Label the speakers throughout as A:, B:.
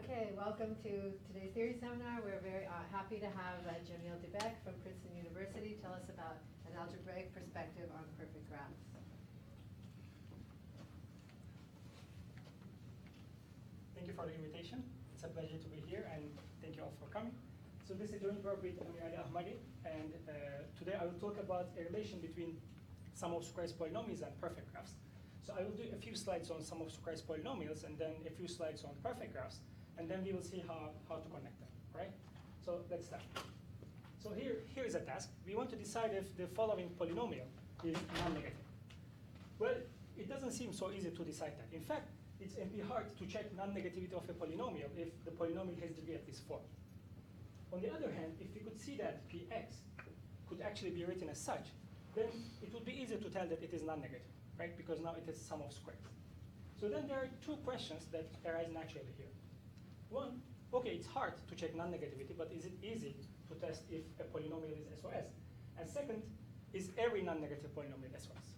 A: Okay, welcome to today's theory seminar. We're very happy to have Cemil Dibek from Princeton University tell us about an algebraic perspective on perfect graphs.
B: Thank you for the invitation. It's a pleasure to be here, and thank you all for coming. So this is joint work with Amir Ali Ahmadi, and today I will talk about a relation between sum of squares polynomials and perfect graphs. So I will do a few slides on sum of squares polynomials, and then a few slides on perfect graphs, and then we will see how to connect them, right? So let's start. So here is a task. We want to decide if the following polynomial is non-negative. Well, it doesn't seem so easy to decide that. In fact, it's a bit hard to check non-negativity of a polynomial if the polynomial has degree at least 4. On the other hand, if we could see that Px could actually be written as such, then it would be easy to tell that it is non-negative, right? Because now it is sum of squares. So then there are two questions that arise naturally here. One, okay, it's hard to check non-negativity, but is it easy to test if a polynomial is SOS? And second, is every non-negative polynomial SOS?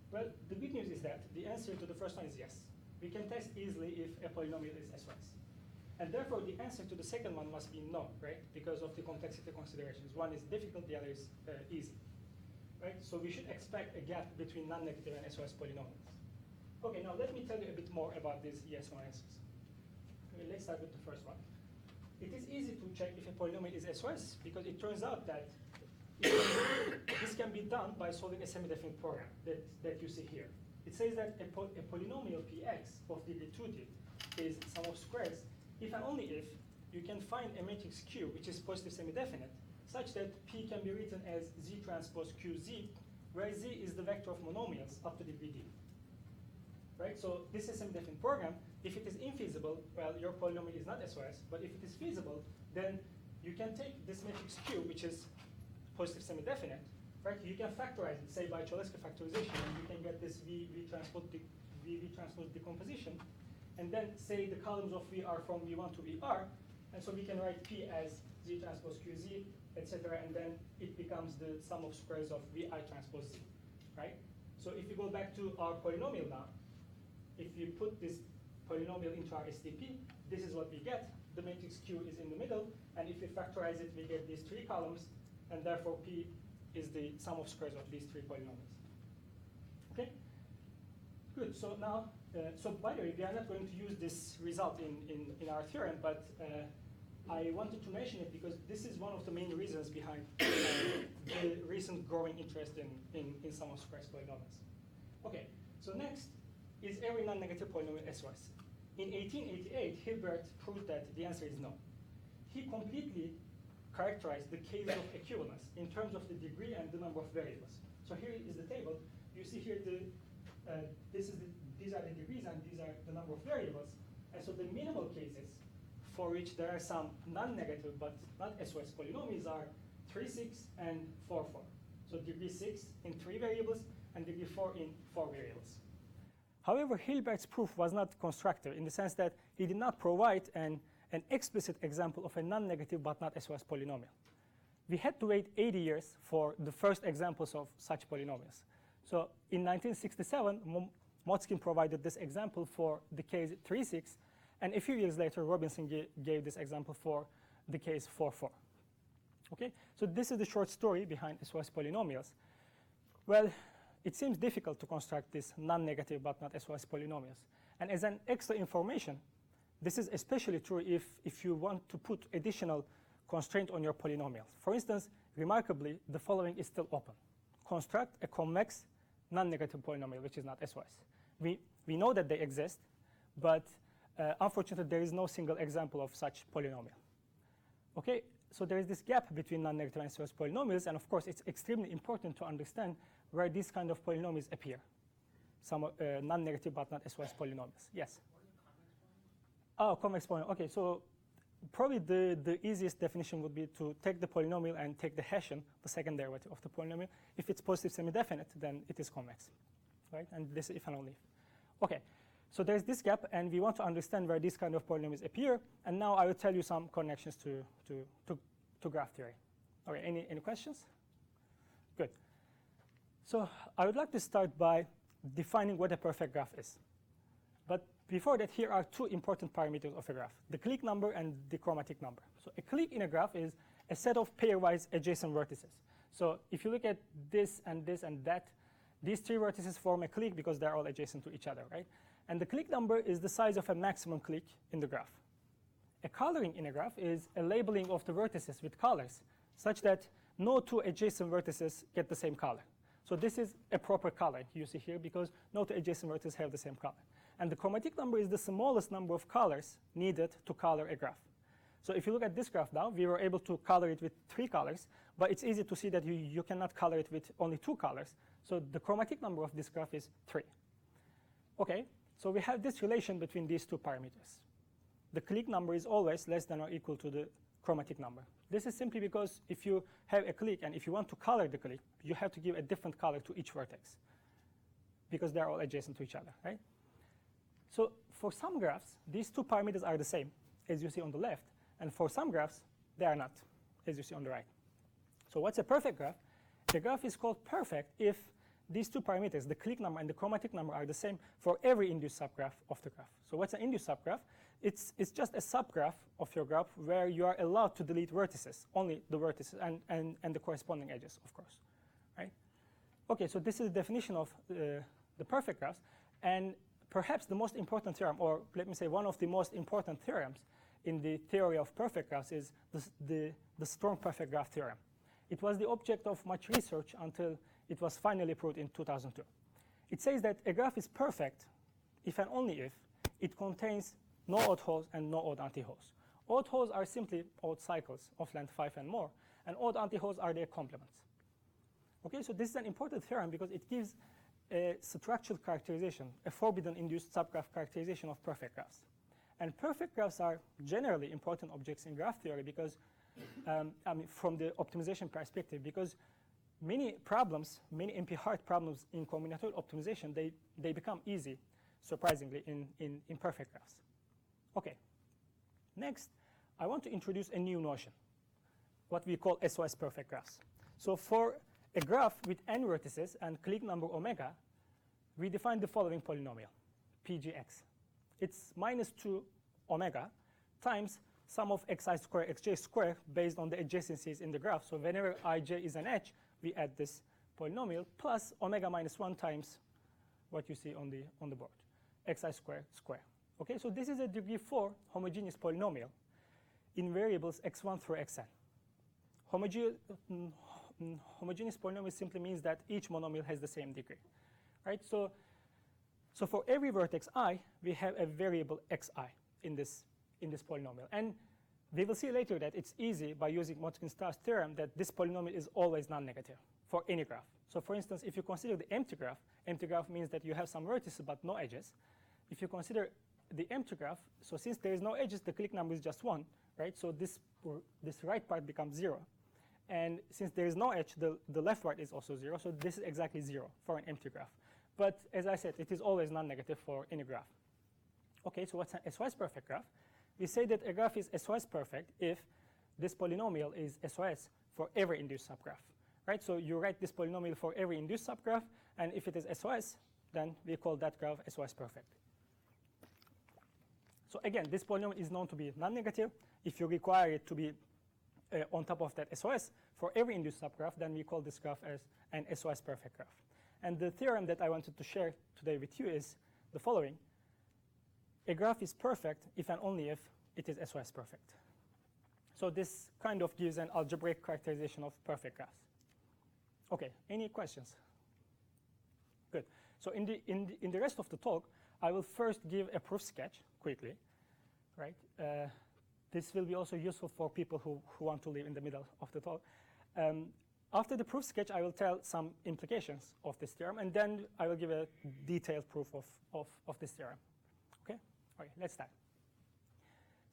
B: Well, the good news is that the answer to the first one is yes. We can test easily if a polynomial is SOS. And therefore, the answer to the second one must be no, right? Because of the complexity considerations. One is difficult, the other is easy, right? So we should expect a gap between non-negative and SOS polynomials. Okay, now let me tell you a bit more about these yes or no answers. Okay, let's start with the first one. It is easy to check if a polynomial is SOS because it turns out that this can be done by solving a semi-definite program that you see here. It says that a polynomial Px of degree 2d is sum of squares if and only if you can find a matrix Q which is positive semi-definite such that P can be written as Z transpose QZ, where Z is the vector of monomials up to degree d. Right? So this is a semi-definite program. If it is infeasible, well, your polynomial is not SOS, but if it is feasible, then you can take this matrix Q, which is positive semi-definite, right? You can factorize it, say by Cholesky factorization, and you can get this V transpose decomposition, and then say the columns of V are from V1 to VR, and so we can write P as Z transpose QZ, etc., and then it becomes the sum of squares of VI transpose Z, right? So if you go back to our polynomial now, if you put this polynomial into our SDP, this is what we get. The matrix Q is in the middle, and if we factorize it, we get these 3 columns, and therefore P is the sum of squares of these 3 polynomials. Okay? Good. So now, so by the way, we are not going to use this result in our theorem, but I wanted to mention it because this is one of the main reasons behind the recent growing interest in sum of squares polynomials. Okay. So next is every non-negative polynomial SOS. In 1888, Hilbert proved that the answer is no. He completely characterized the case of equivalence in terms of the degree and the number of variables. So here is the table. You see here these are the degrees and these are the number of variables. And so the minimal cases for which there are some non-negative but not SOS polynomials are 3, 6, and 4, 4. So degree 6 in 3 variables and degree 4 in 4 variables. However, Hilbert's proof was not constructive in the sense that he did not provide an explicit example of a non-negative but not SOS polynomial. We had to wait 80 years for the first examples of such polynomials. So in 1967, Motzkin provided this example for the case 3, 6, and a few years later, Robinson gave this example for the case 4, 4. Okay? So this is the short story behind SOS polynomials. Well, it seems difficult to construct these non-negative but not SOS polynomials. And as an extra information, this is especially true if you want to put additional constraint on your polynomial. For instance, remarkably, the following is still open. Construct a convex non-negative polynomial, which is not SOS. We know that they exist, but unfortunately, there is no single example of such polynomial. Okay, so there is this gap between non-negative and SOS polynomials, and of course, it's extremely important to understand where these kind of polynomials appear. Some non-negative but not SOS polynomials. Yes?
C: What are the convex polynomials?
B: Oh, convex polynomial. Okay, so probably the easiest definition would be to take the polynomial and take the Hessian, the second derivative of the polynomial. If it's positive semi-definite, then it is convex, right? And this is if and only if. Okay, so there's this gap, and we want to understand where these kind of polynomials appear. And now I will tell you some connections to graph theory. Okay, any questions? Good. So I would like to start by defining what a perfect graph is. But before that, here are two important parameters of a graph, the clique number and the chromatic number. So a clique in a graph is a set of pairwise adjacent vertices. So if you look at this and this and that, these three vertices form a clique because they're all adjacent to each other, right? And the clique number is the size of a maximum clique in the graph. A coloring in a graph is a labeling of the vertices with colors such that no two adjacent vertices get the same color. So this is a proper color you see here because no two adjacent vertices have the same color. And the chromatic number is the smallest number of colors needed to color a graph. So if you look at this graph now, we were able to color it with 3 colors, but it's easy to see that you cannot color it with only 2 colors. So the chromatic number of this graph is 3. Okay, so we have this relation between these two parameters. The clique number is always less than or equal to the chromatic number. This is simply because if you have a clique and if you want to color the clique, you have to give a different color to each vertex because they're all adjacent to each other, right? So for some graphs, these two parameters are the same, as you see on the left. And for some graphs, they are not, as you see on the right. So what's a perfect graph? The graph is called perfect if these two parameters, the clique number and the chromatic number, are the same for every induced subgraph of the graph. So what's an induced subgraph? It's just a subgraph of your graph where you are allowed to delete vertices, only the vertices and the corresponding edges, of course, right? Okay, so this is the definition of the perfect graphs. And perhaps the most important theorem, or let me say one of the most important theorems in the theory of perfect graphs is the strong perfect graph theorem. It was the object of much research until it was finally proved in 2002. It says that a graph is perfect if and only if it contains no odd holes and no odd antiholes. Odd holes are simply odd cycles of length 5 and more, and odd antiholes are their complements. Okay, so this is an important theorem because it gives a structural characterization, a forbidden induced subgraph characterization of perfect graphs. And perfect graphs are generally important objects in graph theory because, from the optimization perspective, because many problems, many NP-hard problems in combinatorial optimization, they become easy, surprisingly, in perfect graphs. Okay. Next, I want to introduce a new notion, what we call sos-perfect graphs. So for a graph with n vertices and clique number omega, we define the following polynomial, pgx. It's minus 2 omega times sum of xi square xj square based on the adjacencies in the graph. So whenever ij is an edge, we add this polynomial plus omega minus 1 times what you see on the board, xi square square. Okay, so this is a degree 4 homogeneous polynomial in variables x1 through xn. Homogeneous polynomial simply means that each monomial has the same degree, right? So for every vertex I, we have a variable xi in this polynomial. And we will see later that it's easy by using Motzkin-Straus theorem that this polynomial is always non-negative for any graph. So for instance, if you consider the empty graph means that you have some vertices but no edges. If you consider the empty graph, so since there is no edges, the clique number is just 1, right? So this right part becomes 0. And since there is no edge, the left part is also 0. So this is exactly 0 for an empty graph. But as I said, it is always non-negative for any graph. Okay, so what's an SOS-perfect graph? We say that a graph is SOS-perfect if this polynomial is SOS for every induced subgraph, right? So you write this polynomial for every induced subgraph, and if it is SOS, then we call that graph SOS-perfect. So again, this polynomial is known to be non-negative. If you require it to be on top of that SOS for every induced subgraph, then we call this graph as an SOS-perfect graph. And the theorem that I wanted to share today with you is the following. A graph is perfect if and only if it is SOS-perfect. So this kind of gives an algebraic characterization of perfect graphs. Okay, any questions? Good. So in the rest of the talk, I will first give a proof sketch quickly, right? This will be also useful for people who want to live in the middle of the talk. After the proof sketch, I will tell some implications of this theorem, and then I will give a detailed proof of this theorem. Okay? Okay, let's start.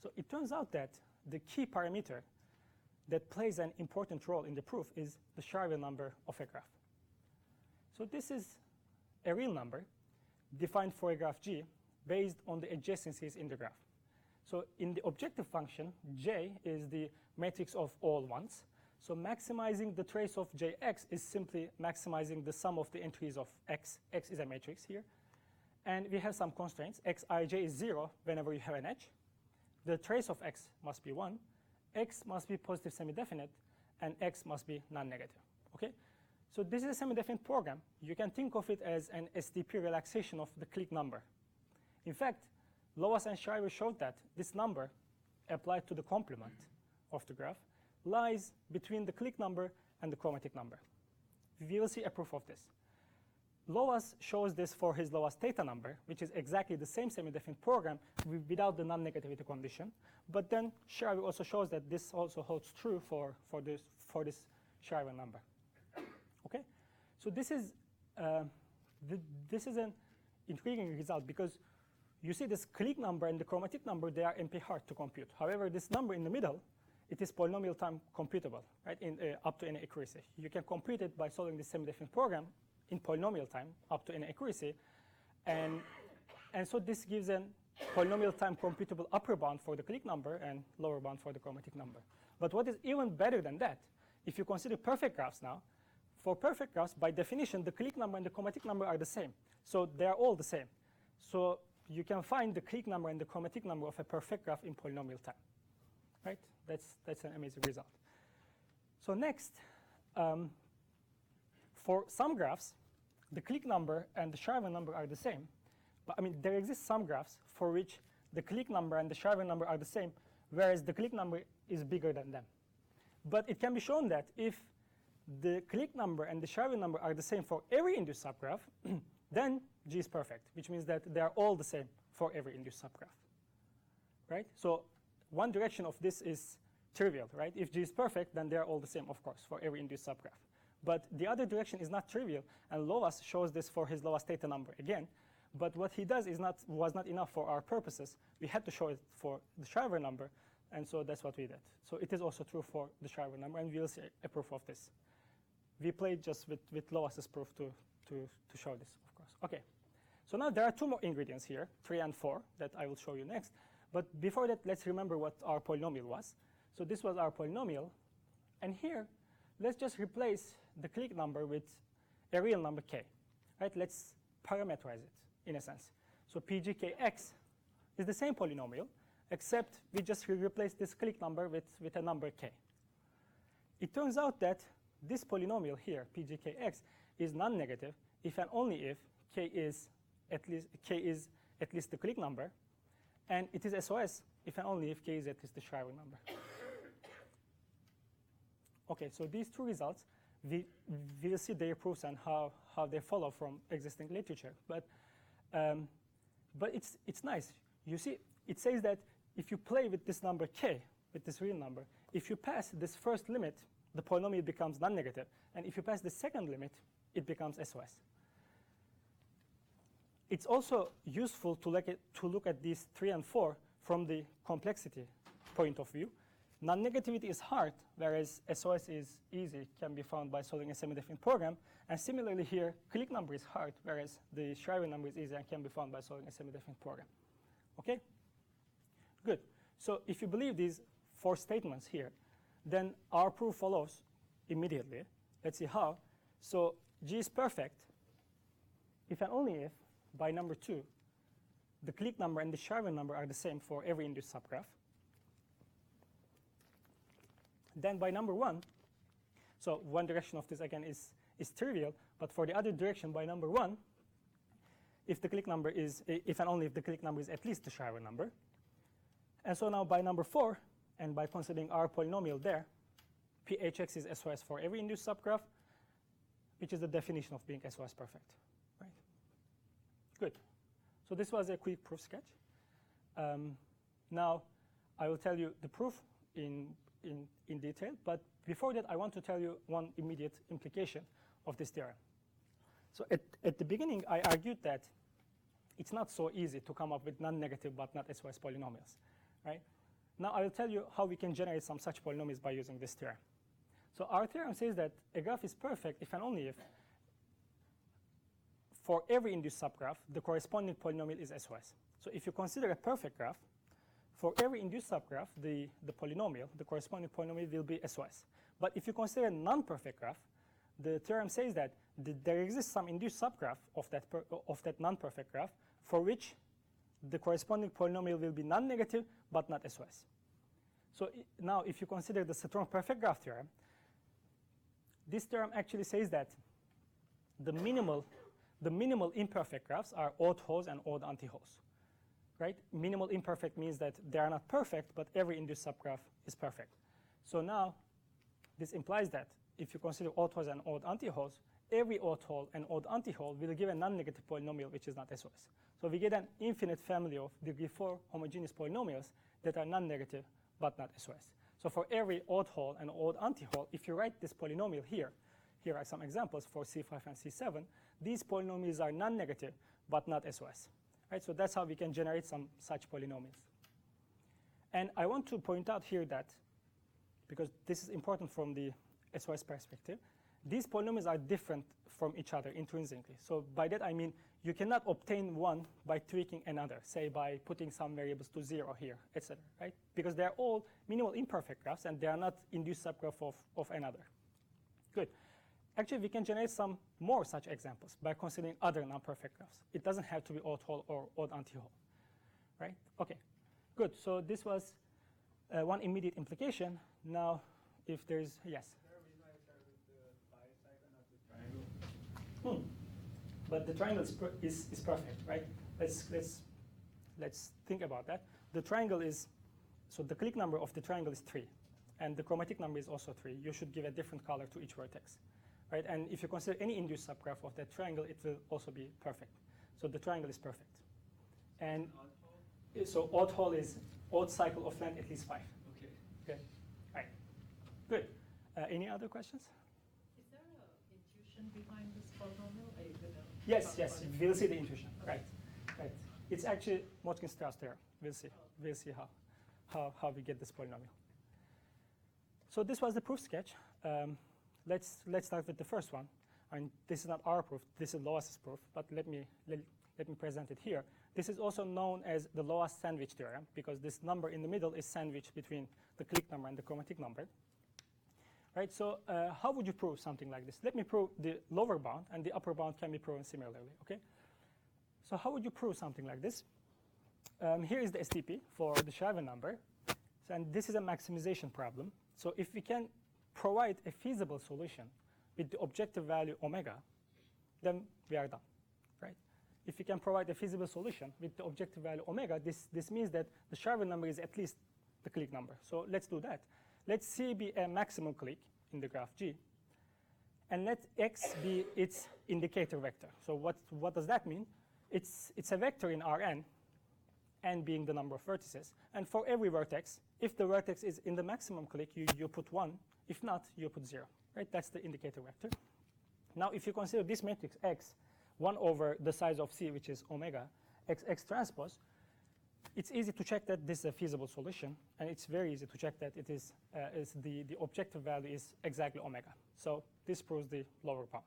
B: So it turns out that the key parameter that plays an important role in the proof is the Charvel number of a graph. So this is a real number defined for a graph G based on the adjacencies in the graph. So in the objective function, J is the matrix of all ones. So maximizing the trace of Jx is simply maximizing the sum of the entries of x. X is a matrix here. And we have some constraints. Xij is 0 whenever you have an edge. The trace of x must be 1. X must be positive semi-definite, and x must be non-negative. Okay? So this is a semi-definite program. You can think of it as an SDP relaxation of the clique number. In fact, Lowas and Shriver showed that this number, applied to the complement of the graph, lies between the clique number and the chromatic number. We will see a proof of this. Lowas shows this for his Lowas theta number, which is exactly the same semi-definite program without the non-negativity condition. But then Shriver also shows that this also holds true for this Shriver number. Okay, so this is an intriguing result because you see this clique number and the chromatic number, they are NP hard to compute. However, this number in the middle, it is polynomial time computable, right? Up to any accuracy. You can compute it by solving this semi-definite program in polynomial time up to any accuracy, and so this gives a polynomial time computable upper bound for the clique number and lower bound for the chromatic number. But what is even better than that, if you consider perfect graphs now, for perfect graphs, by definition, the clique number and the chromatic number are the same. So they are all the same. So you can find the clique number and the chromatic number of a perfect graph in polynomial time, right? That's an amazing result. So next, for some graphs, the clique number and the Shriver number are the same. But I mean, there exist some graphs for which the clique number and the Shriver number are the same, whereas the clique number is bigger than them. But it can be shown that if the clique number and the Shriver number are the same for every induced subgraph, then G is perfect, which means that they are all the same for every induced subgraph, right? So one direction of this is trivial, right? If G is perfect, then they are all the same, of course, for every induced subgraph. But the other direction is not trivial, and Lowas shows this for his Lowas theta number again. But what he does was not enough for our purposes. We had to show it for the Shriver number, and so that's what we did. So it is also true for the Shriver number, and we'll see a proof of this. We played just with Lowas's proof to show this, of course. Okay, so now there are two more ingredients here, 3 and 4, that I will show you next. But before that, let's remember what our polynomial was. So this was our polynomial, and here, let's just replace the clique number with a real number k, right? Let's parameterize it in a sense. So pgkx is the same polynomial, except we just replace this clique number with a number k. It turns out that this polynomial here, pgkx, is non-negative if and only if k is at least the clique number, and it is SOS if and only if k is at least the Shriver number. Okay, so these two results, we will see their proofs and how they follow from existing literature. But it's nice. You see, it says that if you play with this number k, with this real number, if you pass this first limit, the polynomial becomes non-negative. And if you pass the second limit, it becomes SOS. It's also useful to look at these 3 and 4 from the complexity point of view. Non-negativity is hard, whereas SOS is easy, can be found by solving a semi-definite program. And similarly here, clique number is hard, whereas the Shriver number is easy and can be found by solving a semi-definite program. Okay? Good. So if you believe these 4 statements here, then our proof follows immediately. Let's see how. So G is perfect if and only if, by number 2, the clique number and the Shriver number are the same for every induced subgraph. Then by number 1, so one direction of this again is trivial, but for the other direction, by number 1, if the clique number is, if and only if the clique number is at least the Shriver number. And so now by number 4, and by considering our polynomial there, PHX is SOS for every induced subgraph, which is the definition of being SOS perfect, right? Good. So this was a quick proof sketch. Now I will tell you the proof in detail, but before that I want to tell you one immediate implication of this theorem. So at the beginning I argued that it's not so easy to come up with non-negative but not SOS polynomials, right? Now I will tell you how we can generate some such polynomials by using this theorem. So our theorem says that a graph is perfect if and only if for every induced subgraph the corresponding polynomial is SOS. So if you consider a perfect graph, for every induced subgraph, the polynomial, the corresponding polynomial will be SOS. But if you consider a non-perfect graph, the theorem says that there exists some induced subgraph of that non-perfect graph for which the corresponding polynomial will be non-negative but not SOS. So now if you consider the strong perfect graph theorem, this theorem actually says that the minimal imperfect graphs are odd holes and odd anti-holes. Right? Minimal imperfect means that they are not perfect, but every induced subgraph is perfect. So now this implies that if you consider odd holes and odd anti-holes, every odd hole and odd anti-hole will give a non-negative polynomial which is not SOS. So we get an infinite family of degree 4 homogeneous polynomials that are non-negative but not SOS. So for every odd hole and odd anti-hole, if you write this polynomial here are some examples for C5 and C7, these polynomials are non-negative but not SOS. Right? So that's how we can generate some such polynomials. And I want to point out here that, because this is important from the SOS perspective, these polynomials are different from each other intrinsically. So by that I mean you cannot obtain one by tweaking another, say by putting some variables to 0 here, etc. Right? Because they are all minimal imperfect graphs and they are not induced subgraph of another. Good. Actually, we can generate some more such examples by considering other non-perfect graphs. It doesn't have to be odd hole or odd anti-hole. Right? Okay. Good. So this was one immediate implication. Now, if there's, yes?
C: Is there a reason why I started with the bi-side and not the triangle?
B: But the triangle is perfect, right? Let's think about that. The triangle is, so the clique number of the triangle is 3. And the chromatic number is also 3. You should give a different color to each vertex. Right? And if you consider any induced subgraph of that triangle, it will also be perfect. So the triangle is perfect. And
C: Odd hole?
B: so odd hole is odd cycle of length at least 5.
C: Okay.
B: Okay. Right. Good. Any other questions?
D: Is there an intuition behind this polynomial? Are you going to
B: Yes, yes. We'll see the intuition. Right. Right. It's actually Motzkin-Straus theorem. We'll see. We'll see how we get this polynomial. So this was the proof sketch. Let's start with the first one. And this is not our proof. This is Loas's proof. But let me present it here. This is also known as the Loas sandwich theorem because this number in the middle is sandwiched between the clique number and the chromatic number. Right. So how would you prove something like this? Let me prove the lower bound, and the upper bound can be proven similarly. Okay. So how would you prove something like this? Here is the STP for the Schreiber number, and this is a maximization problem. So if we can provide a feasible solution with the objective value omega, then we are done, right? If we can provide a feasible solution with the objective value omega, this means that the Schreiber number is at least the clique number. So let's do that. Let C be a maximum clique in the graph G, and let X be its indicator vector. So what does that mean? It's a vector in Rn, n being the number of vertices, and for every vertex, if the vertex is in the maximum clique, you put 1. If not, you put 0. Right? That's the indicator vector. Now, if you consider this matrix X 1 over the size of C, which is omega, X transpose, it's easy to check that this is a feasible solution, and it's very easy to check that it is the objective value is exactly omega. So this proves the lower bound.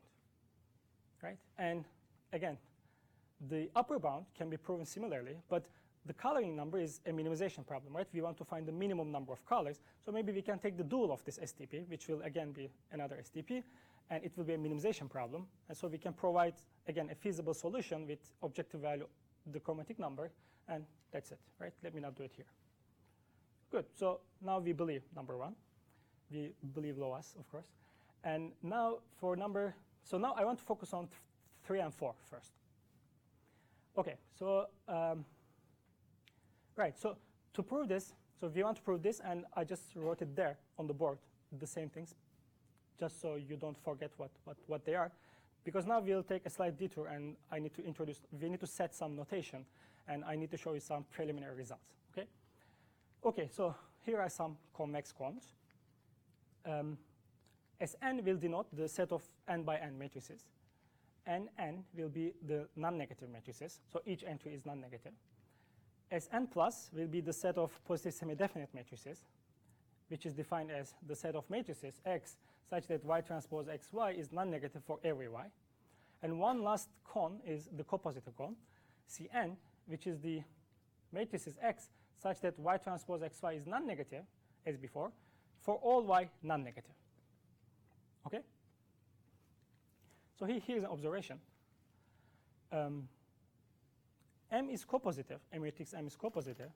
B: Right? And again, the upper bound can be proven similarly, but the coloring number is a minimization problem, right? We want to find the minimum number of colors. So maybe we can take the dual of this STP, which will again be another STP, and it will be a minimization problem. And so we can provide, again, a feasible solution with objective value, the chromatic number, and that's it, right? Let me not do it here. Good. So now we believe number 1. We believe Loas, of course. And now for number, so now I want to focus on 3 and 4 first. Okay, so right, so to prove this, so we want to prove this, and I just wrote it there on the board, the same things, just so you don't forget what they are. Because now we'll take a slight detour, and we need to set some notation, and I need to show you some preliminary results, okay? Okay, so here are some convex cones. Sn will denote the set of n by n matrices. Nn will be the non-negative matrices, so each entry is non-negative. Sn plus will be the set of positive semi-definite matrices, which is defined as the set of matrices X such that Y transpose XY is non-negative for every Y. And one last cone is the copositive cone, Cn, which is the matrices X such that Y transpose XY is non-negative, as before, for all Y non-negative. Okay? So here's an observation. M is copositive, a matrix M is copositive,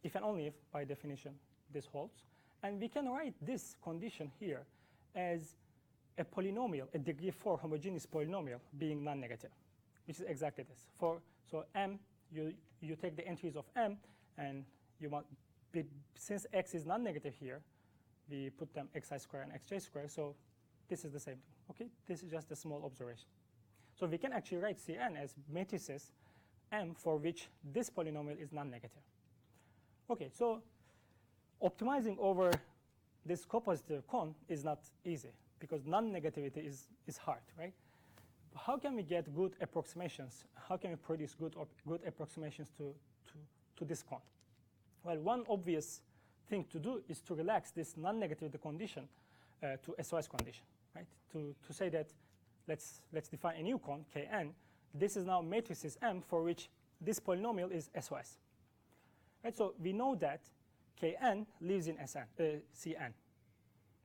B: if and only if, by definition, this holds. And we can write this condition here as a polynomial, a degree 4 homogeneous polynomial being non-negative, which is exactly this. So M, you take the entries of M, and you want, since x is non-negative here, we put them xi squared and xj squared, so this is the same thing. Okay, this is just a small observation. So we can actually write Cn as matrices M for which this polynomial is non-negative. Okay, so optimizing over this copositive cone is not easy because non-negativity is hard, right? How can we get good approximations? How can we produce good approximations to this cone? Well, one obvious thing to do is to relax this non-negativity condition to a SOS condition, right? To say that let's define a new cone, Kn. This is now matrices M for which this polynomial is SOS. Right? So we know that Kn lives in Cn,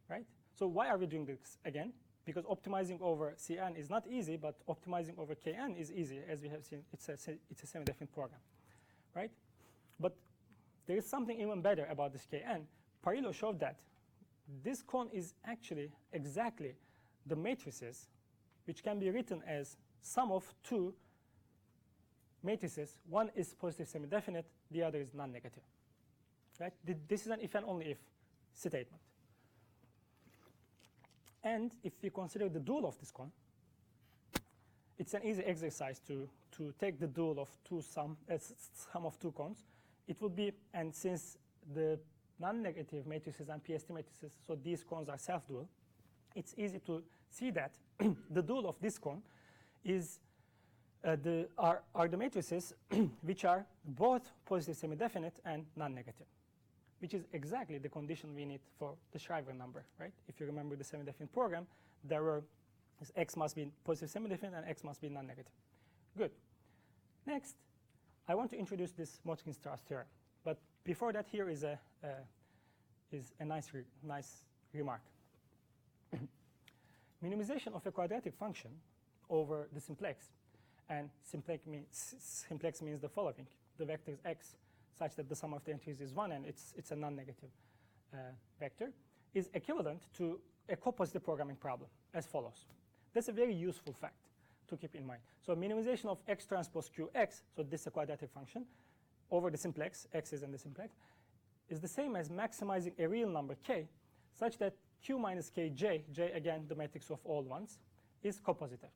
B: right? So why are we doing this again? Because optimizing over Cn is not easy, but optimizing over Kn is easy, as we have seen. It's a semi-definite program, right? But there is something even better about this Kn. Parillo showed that this cone is actually exactly the matrices which can be written as sum of two matrices. One is positive semi-definite, the other is non-negative. Right? This is an if and only if statement. And if we consider the dual of this cone, it's an easy exercise to take the dual of sum of two cones. It would be, and since the non-negative matrices and PST matrices, so these cones are self-dual, it's easy to see that the dual of this cone is are the matrices which are both positive semi-definite and non-negative, which is exactly the condition we need for the Shriver number, right? If you remember the semi-definite program, there were x must be positive semi-definite and x must be non-negative. Good. Next, I want to introduce this Motzkin-Straus theorem. But before that, here is a nice remark. Minimization of a quadratic function over the simplex, and simplex means the following: the vector is x such that the sum of the entries is 1 and it's a non-negative vector, is equivalent to a copositive programming problem as follows. That's a very useful fact to keep in mind. So minimization of x transpose qx, so this is a quadratic function, over the simplex, x is in the simplex, is the same as maximizing a real number k such that q minus kj, j again the matrix of all ones, is copositive.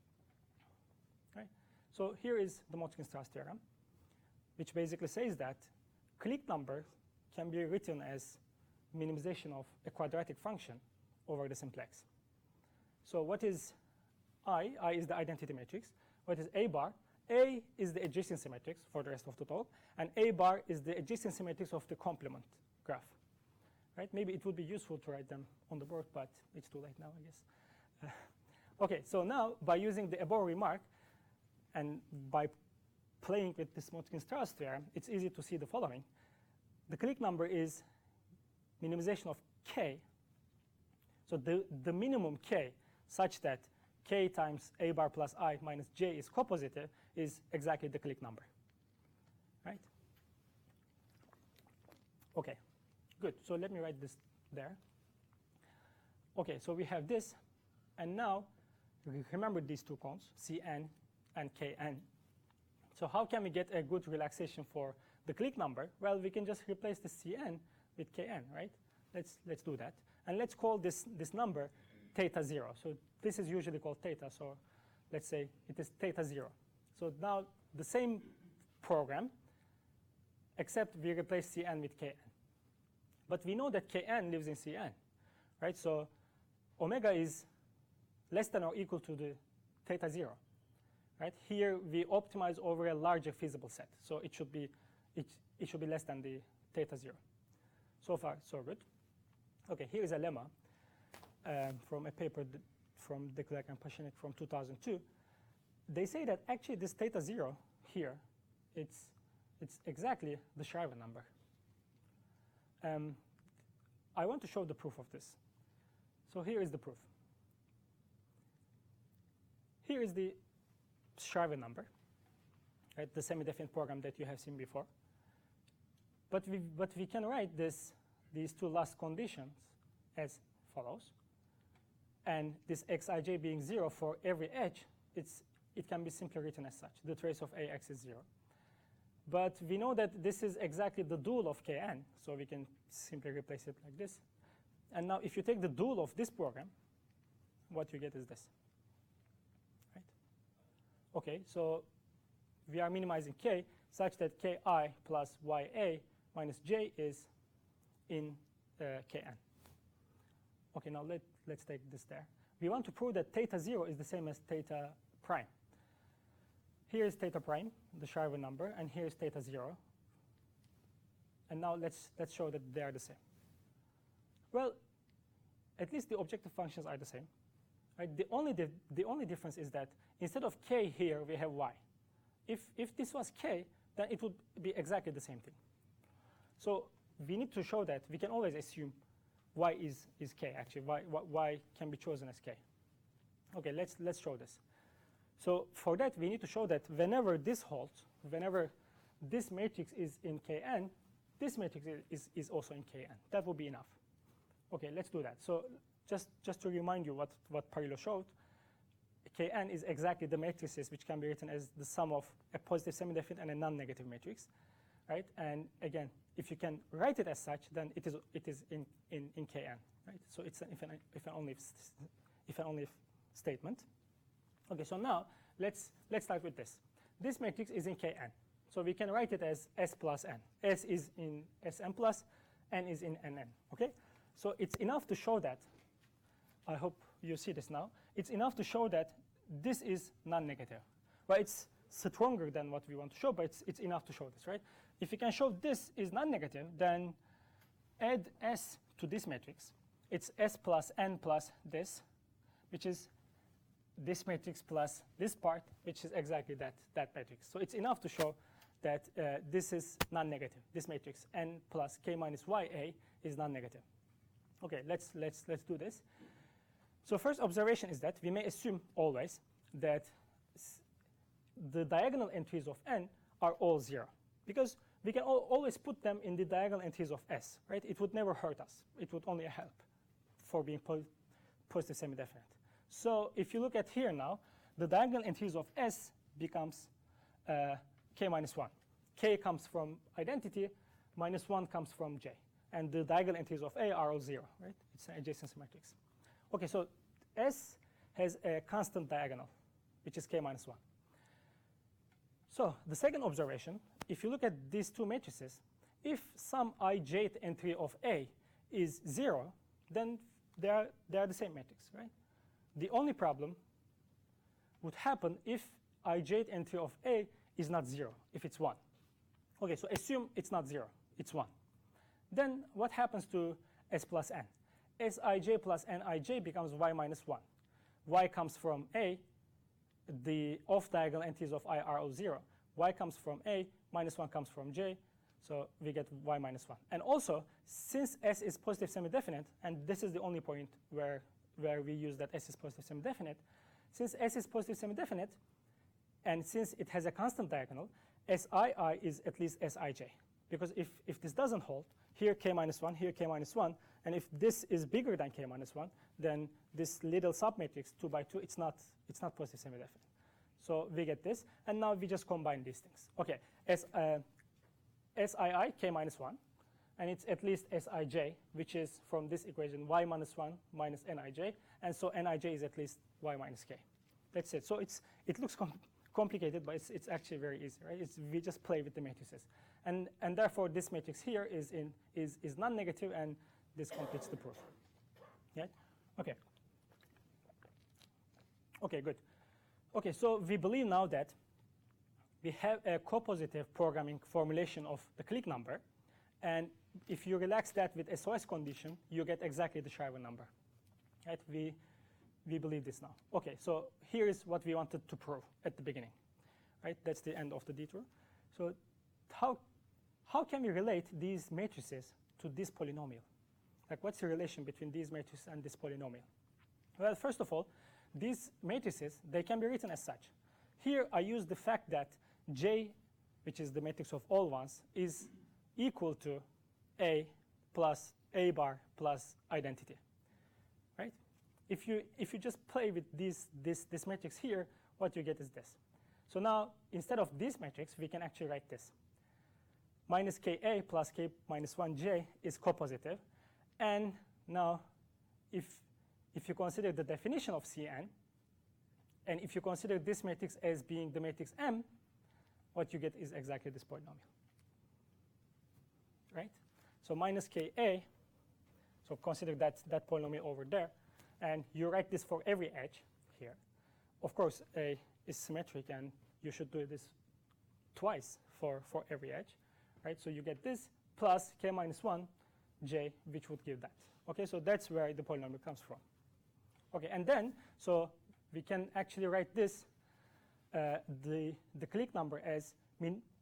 B: Right? So here is the Motzkin-Straus theorem, which basically says that Clique number can be written as minimization of a quadratic function over the simplex. So what is I? I is the identity matrix. What is A bar? A is the adjacency matrix for the rest of the talk, and A bar is the adjacency matrix of the complement graph. Right? Maybe it would be useful to write them on the board, but it's too late now, I guess. Okay, so now by using the above remark and by playing with this Motzkin-Straus theorem, it's easy to see the following. The Clique number is minimization of k. So the minimum k such that k times A bar plus I minus j is copositive is exactly the Clique number. Right? Okay, good. So let me write this there. Okay, so we have this. And now, remember these two cones, Cn and Kn. So how can we get a good relaxation for the Clique number? Well, we can just replace the Cn with Kn, right? Let's do that. And let's call this number theta 0. So this is usually called theta, so let's say it is theta 0. So now the same program, except we replace Cn with Kn. But we know that Kn lives in Cn, right? So omega is less than or equal to the theta 0. Right? Here we optimize over a larger feasible set, so it should be less than the theta 0. So far, so good. Okay, here is a lemma from a paper from Dibek and Pashenik from 2002. They say that actually this theta 0 here, it's exactly the Shriver number. I want to show the proof of this. So here is the proof. Here is the Shriver number, right? The semi-definite program that you have seen before. But we can write these two last conditions as follows. And this xij being 0 for every edge, it can be simply written as such. The trace of ax is 0. But we know that this is exactly the dual of kn, so we can simply replace it like this. And now if you take the dual of this program, what you get is this. Right? Okay, so we are minimizing k such that ki plus ya minus j is in kn. Okay, now let's take this there. We want to prove that theta 0 is the same as theta prime. Here is theta prime, the Shriver number, and here is theta 0. And now let's show that they are the same. Well, at least the objective functions are the same. Right? The only difference is that instead of k here, we have y. If this was k, then it would be exactly the same thing. So we need to show that we can always assume y is k, actually. Y can be chosen as k. Okay, let's show this. So for that, we need to show that whenever this holds, whenever this matrix is in Kn, this matrix is also in Kn. That will be enough. Okay, let's do that. So just to remind you what Parillo showed, Kn is exactly the matrices which can be written as the sum of a positive semi-definite and a non-negative matrix, right? And again, if you can write it as such, then it is in Kn, right? So it's an if and only if statement. Okay, so now let's start with this. This matrix is in Kn. So we can write it as S plus n. S is in Sn plus, n is in Nn. Okay? So it's enough to show that. I hope you see this now. It's enough to show that this is non-negative. Well, it's stronger than what we want to show, but it's enough to show this, right? If you can show this is non-negative, then add S to this matrix. It's S plus n plus this, which is this matrix plus this part, which is exactly that matrix. So it's enough to show that this is non-negative. This matrix n plus k minus ya is non-negative. Okay, let's do this. So first observation is that we may assume always that the diagonal entries of n are all 0, because we can always put them in the diagonal entries of S, right? It would never hurt us. It would only help for being positive semi-definite. So if you look at here now, the diagonal entries of S becomes k minus 1. K comes from identity, minus 1 comes from J. And the diagonal entries of A are all 0, right? It's an adjacency matrix. Okay, so S has a constant diagonal, which is k minus 1. So the second observation, if you look at these two matrices, if some ijth entry of A is 0, then they are the same matrix, right? The only problem would happen if ijth entry of A is not 0, if it's 1. Okay, so assume it's not 0, it's 1. Then what happens to S plus n? Sij plus nij becomes y minus 1. Y comes from A. The off-diagonal entries of I are all 0. Y comes from A, minus 1 comes from J. So we get y minus 1. And also, since S is positive semi-definite, and this is the only point where we use that S is positive semi-definite, since S is positive semi-definite, and since it has a constant diagonal, Sii is at least Sij. Because if this doesn't hold, here k minus 1, here k minus 1, and if this is bigger than k minus 1, then this little submatrix 2 by 2, it's not positive semi-definite. So we get this, and now we just combine these things. Okay, Sii, k minus 1, and it's at least Sij, which is from this equation y minus 1 minus nij, and so nij is at least y minus k. That's it. So it looks complicated, but it's actually very easy, right? We just play with the matrices, and therefore this matrix here is non-negative, and this completes the proof. Yeah. Okay. Okay. Good. Okay. So we believe now that we have a copositive programming formulation of the Clique number, and if you relax that with SOS condition, you get exactly the Shriver number. Right? We believe this now. Okay, so here is what we wanted to prove at the beginning. Right? That's the end of the detour. So how can we relate these matrices to this polynomial? Like, what's the relation between these matrices and this polynomial? Well, first of all, these matrices, they can be written as such. Here I use the fact that J, which is the matrix of all ones, is equal to A plus A bar plus identity, right? If you just play with this matrix here, what you get is this. So now, instead of this matrix, we can actually write this. Minus Ka plus K minus 1J is copositive. And now, if you consider the definition of Cn, and if you consider this matrix as being the matrix M, what you get is exactly this polynomial, right? So minus Ka, so consider that polynomial over there. And you write this for every edge here. Of course, A is symmetric, and you should do this twice for every edge, right? So you get this plus K minus 1 J, which would give that. Okay, so that's where the polynomial comes from. Okay, and then, so we can actually write this, the Clique number as,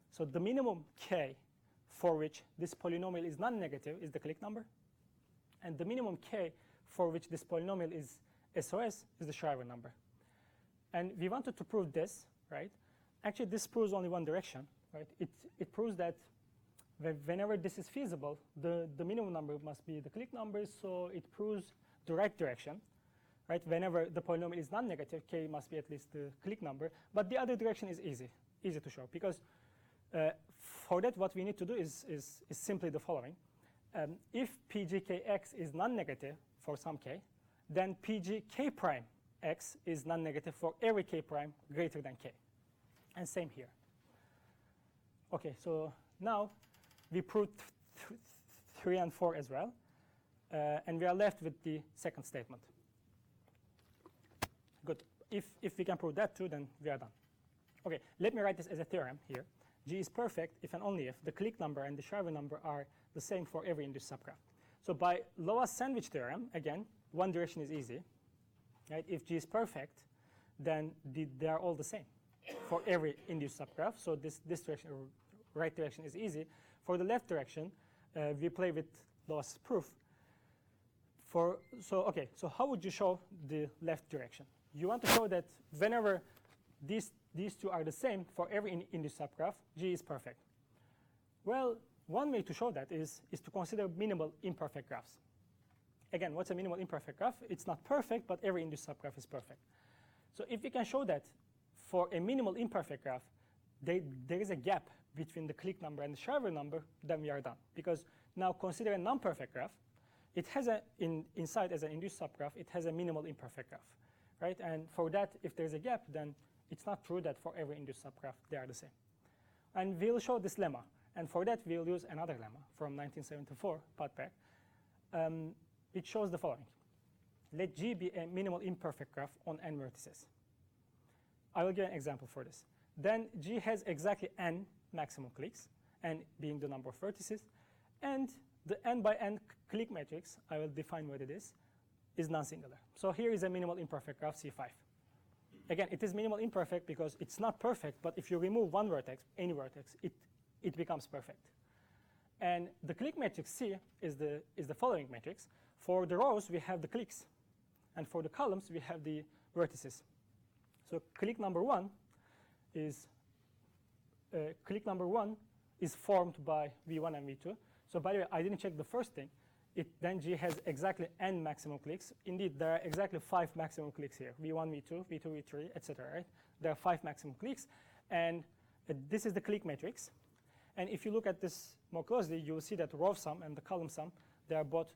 B: so the minimum K for which this polynomial is non-negative is the Clique number. And the minimum K for which this polynomial is SOS is the Shriver number. And we wanted to prove this, right? Actually, this proves only one direction, right? It proves that whenever this is feasible, the minimum number must be the Clique number, so it proves the right direction, right? Whenever the polynomial is non-negative, K must be at least the Clique number. But the other direction is easy to show, because for that, what we need to do is simply the following. If PGKX is non-negative for some K, then PGK prime X is non-negative for every K prime greater than K. And same here. Okay, so now we proved 3 and 4 as well. And we are left with the second statement. Good. If we can prove that too, then we are done. Okay, let me write this as a theorem here. G is perfect if and only if the Clique number and the Shriver number are the same for every induced subgraph. So by Loa's sandwich theorem, again, one direction is easy. Right? If G is perfect, then they are all the same for every induced subgraph. So this direction, right direction, is easy. For the left direction, we play with Loa's proof. So how would you show the left direction? You want to show that whenever these two are the same for every induced subgraph, G is perfect. Well, one way to show that is to consider minimal imperfect graphs. Again, what's a minimal imperfect graph? It's not perfect, but every induced subgraph is perfect. So if we can show that for a minimal imperfect graph, there is a gap between the Clique number and the Shriver number, then we are done. Because now consider a non-perfect graph. It has inside as an induced subgraph, it has a minimal imperfect graph, right? And for that, if there's a gap, then it's not true that for every induced subgraph they are the same. And we'll show this lemma. And for that, we'll use another lemma from 1974, Podbeck. It shows the following. Let G be a minimal imperfect graph on n vertices. I will give an example for this. Then G has exactly n maximum cliques, n being the number of vertices. And the n by n clique matrix, I will define what it is non-singular. So here is a minimal imperfect graph, C5. Again, it is minimal imperfect because it's not perfect, but if you remove one vertex, any vertex, it becomes perfect. And the clique matrix C is the following matrix. For the rows, we have the cliques. And for the columns, we have the vertices. So clique number one is formed by V1 and V2. So by the way, I didn't check the first thing. Then G has exactly n maximum cliques. Indeed, there are exactly 5 maximum cliques here. V1, V2, V2, V3, etc. Right? There are 5 maximum cliques. And this is the clique matrix. And if you look at this more closely, you will see that row sum and the column sum, they are both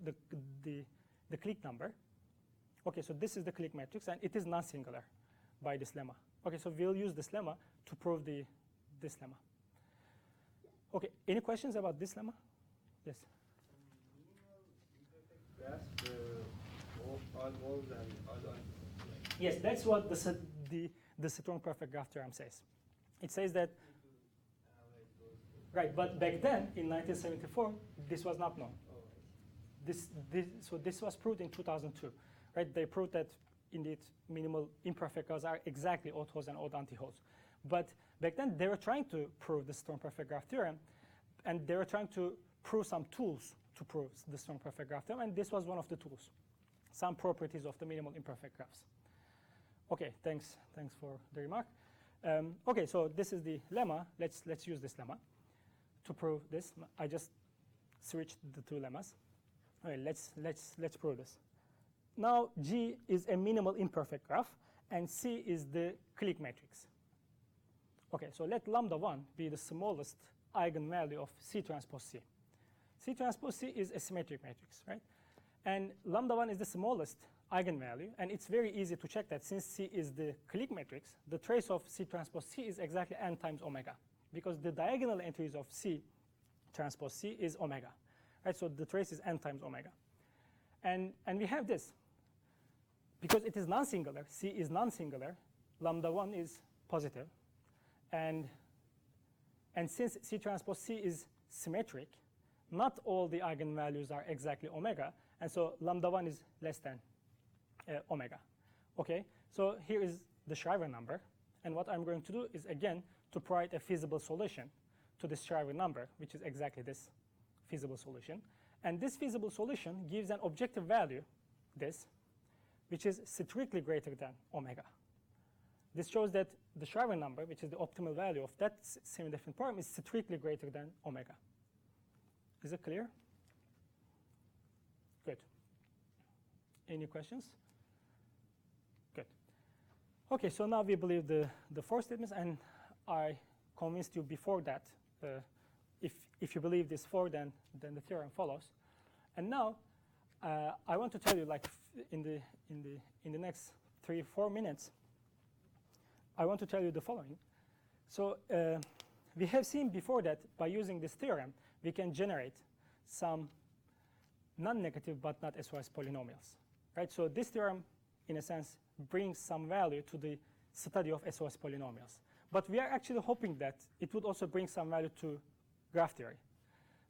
B: the clique number. Okay, so this is the clique matrix, and it is non-singular by this lemma. Okay, so we'll use this lemma to prove this lemma. Okay, any questions about this lemma? Yes?
C: Grasp all walls and all on.
B: Yes, that's what the strong perfect graph theorem says. It says that, right, but back then, in 1974, this was not known. So this was proved in 2002, right? They proved that, indeed, minimal imperfect graphs are exactly odd holes and odd antiholes. But back then, they were trying to prove the strong perfect graph theorem, and they were trying to prove some tools to prove the strong perfect graph theorem, and this was one of the tools, some properties of the minimal imperfect graphs. Okay, thanks for the remark. Okay, so this is the lemma. Let's use this lemma to prove this. I just switched the two lemmas. Okay, let's prove this. Now G is a minimal imperfect graph, and C is the clique matrix. Okay, so let lambda 1 be the smallest eigenvalue of C transpose C. C transpose C is a symmetric matrix, right? And lambda 1 is the smallest eigenvalue, and it's very easy to check that since C is the clique matrix, the trace of C transpose C is exactly n times omega, because the diagonal entries of C transpose C is omega, right? So the trace is n times omega. And we have this. Because it is non-singular, C is non-singular, lambda 1 is positive. And since C transpose C is symmetric, not all the eigenvalues are exactly omega, and so lambda 1 is less than omega. Okay, so here is the Schreiber number, and what I'm going to do is, again, to provide a feasible solution to this Schreiber number, which is exactly this feasible solution. And this feasible solution gives an objective value, this, which is strictly greater than omega. This shows that the Schreiber number, which is the optimal value of that semi-definite problem, is strictly greater than omega. Is it clear? Good. Any questions? Good. Okay, so now we believe the four statements, and I convinced you before that. If you believe this four, then the theorem follows. And now I want to tell you, like in the next 3-4 minutes, I want to tell you the following. So we have seen before that by using this theorem, we can generate some non-negative but not SOS polynomials, right? So this theorem, in a sense, brings some value to the study of SOS polynomials. But we are actually hoping that it would also bring some value to graph theory.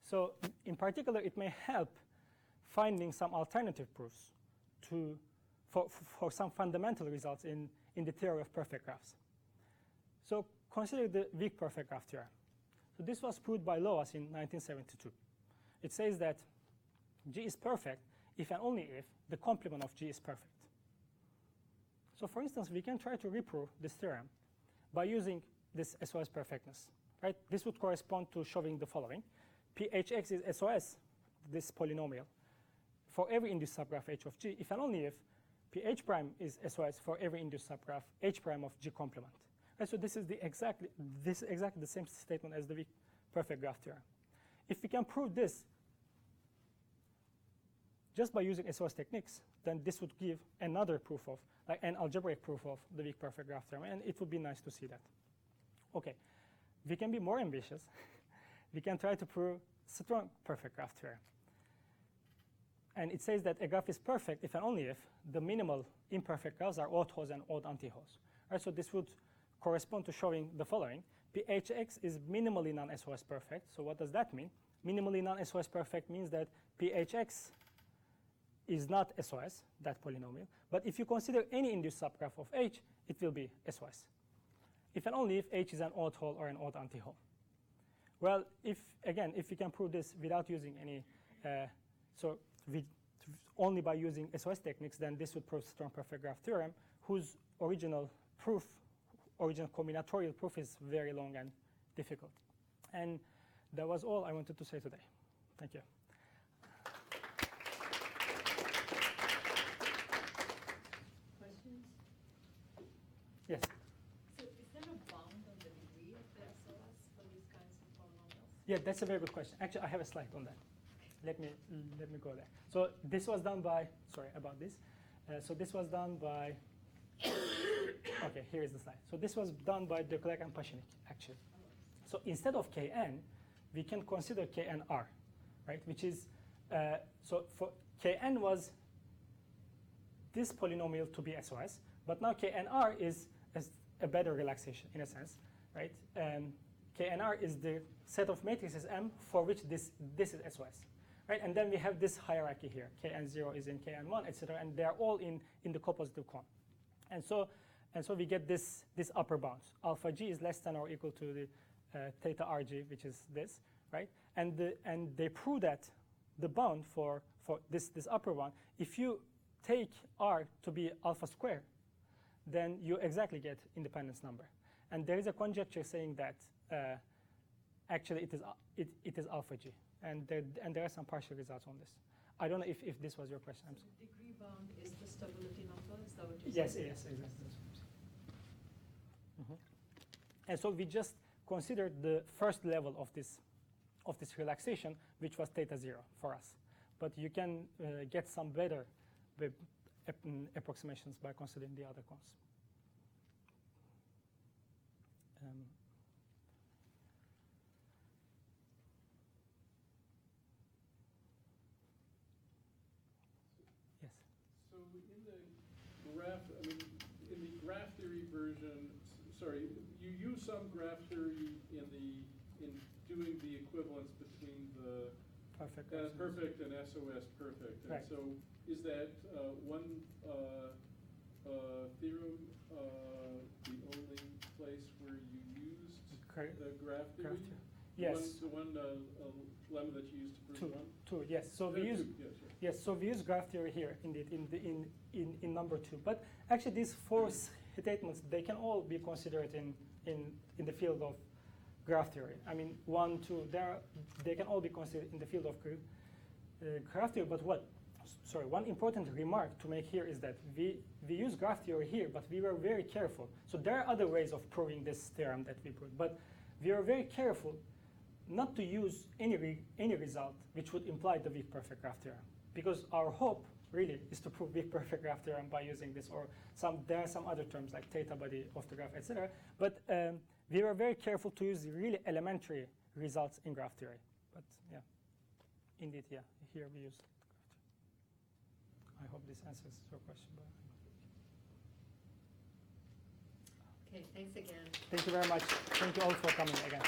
B: So in particular, it may help finding some alternative proofs for some fundamental results in the theory of perfect graphs. So consider the weak perfect graph theorem. So this was proved by Loas in 1972. It says that G is perfect if and only if the complement of G is perfect. So for instance, we can try to reprove this theorem by using this SOS perfectness, right? This would correspond to showing the following. PHX is SOS, this polynomial, for every induced subgraph H of G, if and only if PH prime is SOS for every induced subgraph H prime of G complement. Right, so this is exactly the same statement as the weak perfect graph theorem. If we can prove this just by using SOS techniques, then this would give another proof of, like an algebraic proof of the weak perfect graph theorem, and it would be nice to see that. Okay, we can be more ambitious. We can try to prove strong perfect graph theorem. And it says that a graph is perfect if and only if the minimal imperfect graphs are odd holes and odd anti-holes. Right, so this would correspond to showing the following. PHX is minimally non-SOS perfect. So what does that mean? Minimally non-SOS perfect means that PHX is not SOS, that polynomial. But if you consider any induced subgraph of H, it will be SOS. If and only if H is an odd hole or an odd anti-hole. Well, if we can prove this without using any, only by using SOS techniques, then this would prove strong perfect graph theorem, whose original combinatorial proof is very long and difficult. And that was all I wanted to say today. Thank you.
D: Questions?
B: Yes.
D: So is there a bound on the degree of the SOS for these kinds of polynomials?
B: Yeah, that's a very good question. Actually, I have a slide on that. Let me go there. So this was done by, sorry about this. So this was done by, okay, here is the slide. So this was done by Declercq and Pachinik, actually. So instead of Kn, we can consider Knr, right? Which is, so for Kn was this polynomial to be SOS, but now Knr is a better relaxation in a sense, right? Knr is the set of matrices M for which this is SOS. Right, and then we have this hierarchy here. Kn0 is in Kn1, etc., and they are all in the copositive cone. And so we get this upper bounds. Alpha g is less than or equal to the theta rg, which is this, right? And they prove that the bound for this upper one, if you take r to be alpha squared, then you exactly get independence number. And there is a conjecture saying that actually it is alpha G. And there are some partial results on this. I don't know if this was your question. I'm
D: So
B: sorry.
D: the degree bound is the stability number, is that what you're
B: Yes,
D: saying?
B: yes, exactly. And so we just considered the first level of this relaxation, which was theta 0 for us. But you can get some better approximations by considering the other cons. Yes.
E: So in the graph, I mean, in the graph theory version, sorry, you use some graph theory in doing the equivalence between the perfect and SOS perfect. And
B: Right.
E: so is that one theorem the only place where you used the graph theory?
B: Yes.
E: The one lemma that you used to prove one?
B: Two, yes. So we use yes. So we use graph theory here, indeed, in number 2. But actually, these 4 statements, they can all be considered in the field of graph theory. I mean, 1, 2, they can all be considered in the field of graph theory. But one important remark to make here is that we use graph theory here, but we were very careful. So there are other ways of proving this theorem that we proved, but we are very careful not to use any result which would imply the weak perfect graph theorem, because our hope really is to prove weak perfect graph theorem by using this, or there are some other terms like theta body of the graph, etc. But we were very careful to use really elementary results in graph theory. But yeah, indeed, yeah, here we use graph theory. I hope this answers your question.
A: Okay, thanks again.
B: Thank you very much. Thank you all for coming again.